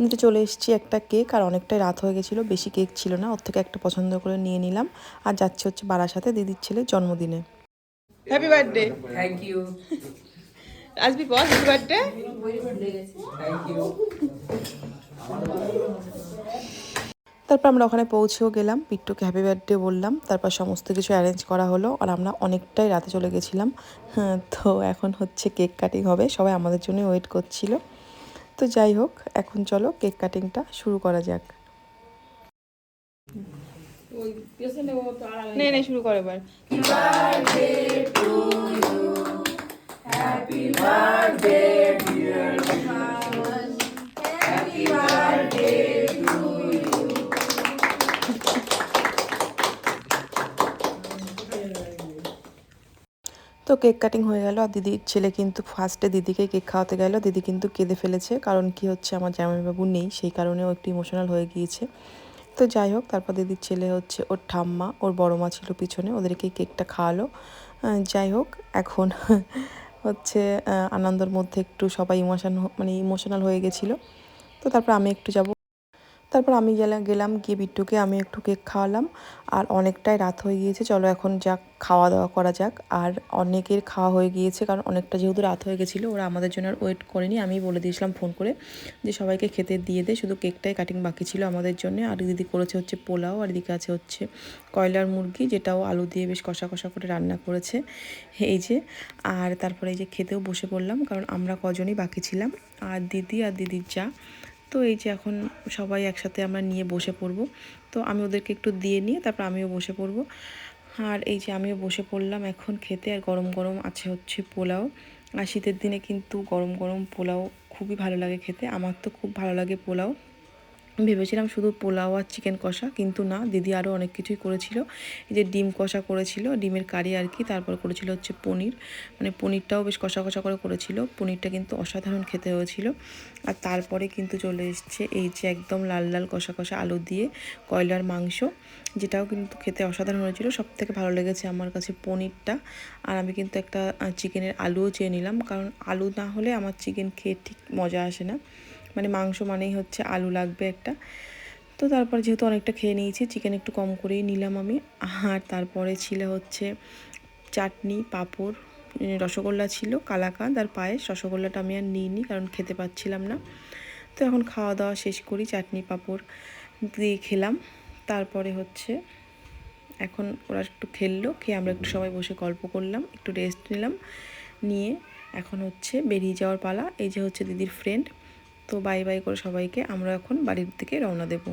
নিতে চলে এসেছি একটা কেক, আর অনেকটাই রাত হয়ে গেছিলো, বেশি কেক ছিল না, ওর থেকে একটা পছন্দ করে নিয়ে নিলাম। আর যাচ্ছে হচ্ছে বারাসাতে দিদির ছেলের জন্মদিনে। Happy birthday. Thank you. আসবি বল হ্যাপি বার্থডে। Thank you. তারপর আমরা ওখানে পৌঁছেও গেলাম, পিট্টুকে হ্যাপি বার্থডে বললাম, তারপর সমস্ত কিছু অ্যারেঞ্জ করা হলো। আর আমরা অনেকটাই রাতে চলে গেছিলাম। হ্যাঁ, তো এখন হচ্ছে কেক কাটিং হবে, সবাই আমাদের জন্য ওয়েট করছিল। তো যাই হোক, এখন চলো কেক কাটিংটা শুরু করা যাক। নেই শুরু করে এবার। তো কেক কাটিং হয়ে গেল, আর দিদির ছেলে কিন্তু ফার্স্টে দিদিকে কেক খাওয়াতে গেল। দিদি কিন্তু কেঁদে ফেলেছে, কারণ কি হচ্ছে আমার জামাইবাবু নেই, সেই কারণেও একটু ইমোশনাল হয়ে গিয়েছে। তো যাই হোক, তারপর দিদির ছেলে হচ্ছে ওর ঠাম্মা, ওর বড় মা ছিল পিছনে, ওদেরকে কেকটা খাওয়ালো। যাই হোক, এখন হচ্ছে আনন্দের মধ্যে একটু সবাই ইমোশনাল হয়ে গেছিলো। তো তারপর আমি একটু যাব, তারপর আমি গেলাম গিয়ে বিট্টুকে আমি একটু কেক খাওয়ালাম। আর অনেকটাই রাত হয়ে গিয়েছে, চলো এখন যাক খাওয়া দাওয়া করা যাক। আর অনেকের খাওয়া হয়ে গিয়েছে, কারণ অনেকটা যেহেতু রাত হয়ে গেছিলো, ওরা আমাদের জন্য আর ওয়েট করেনি। আমি বলে দিয়েছিলাম ফোন করে যে সবাইকে খেতে দিয়ে দে, শুধু কেকটাই কাটিং বাকি ছিল আমাদের জন্য। আর দিদি করেছে হচ্ছে পোলাও, আর এদিকে আছে হচ্ছে কয়লার মুরগি, যেটাও আলু দিয়ে বেশ কষা কষা করে রান্না করেছে এই যে। আর তারপরে এই যে খেতেও বসে পড়লাম, কারণ আমরা কজনই বাকি ছিলাম, আর দিদি আর দিদির যা। তো এই যে এখন সবাই একসাথে আমরা নিয়ে বসে পড়বো। তো আমি ওদেরকে একটু দিয়ে নিয়ে তারপর আমিও বসে পড়বো। আর এই যে আমিও বসে পড়লাম এখন খেতে। আর গরম গরম আছে হচ্ছে পোলাও। আর শীতের দিনে কিন্তু গরম গরম পোলাও খুবই ভালো লাগে খেতে, আমার তো খুব ভালো লাগে পোলাও। ভেবেছিলাম শুধু পোলাও আর চিকেন কষা, কিন্তু না, দিদি আরও অনেক কিছুই করেছিল। এই যে ডিম কষা করেছিল, ডিমের কারি আর কি, তারপর করেছিল হচ্ছে পনির, মানে পনিরটাও বেশ কষা কষা করে করেছিল, পনিরটা কিন্তু অসাধারণ খেতে হয়েছিল। আর তারপরে কিন্তু চলে এসছে এই যে একদম লাল লাল কষা কষা আলু দিয়ে কয়লার মাংস, যেটাও কিন্তু খেতে অসাধারণ হয়েছিল। সবথেকে ভালো লেগেছে আমার কাছে পনিরটা। আর আমি কিন্তু একটা চিকেনের আলুও চেয়ে নিলাম, কারণ আলু না হলে আমার চিকেন খেয়ে ঠিক মজা আসে না, মানে মাংস মানেই হচ্ছে আলু লাগবে একটা। তো তারপর যেহেতু অনেকটা খেয়ে নিয়েছি, চিকেন একটু কম করেই নিলাম আমি। আর তারপরে ছিল হচ্ছে চাটনি, পাঁপড়, রসগোল্লা ছিল, কালাকাঁদ আর পায়েস। রসগোল্লাটা আমি আর নিইনি, কারণ খেতে পাচ্ছিলাম না। তো এখন খাওয়া দাওয়া শেষ করি, চাটনি পাঁপড় দিয়ে খেলাম। তারপরে হচ্ছে এখন ওরা একটু খেললো, খেয়ে আমরা একটু সবাই বসে গল্প করলাম, একটু রেস্ট নিলাম, নিয়ে এখন হচ্ছে বেরিয়ে যাওয়ার পালা। এই যে হচ্ছে দিদির ফ্রেন্ড। তো বাই বাই করে সবাইকে আমরা এখন বাড়ির দিকে রওনা দেব।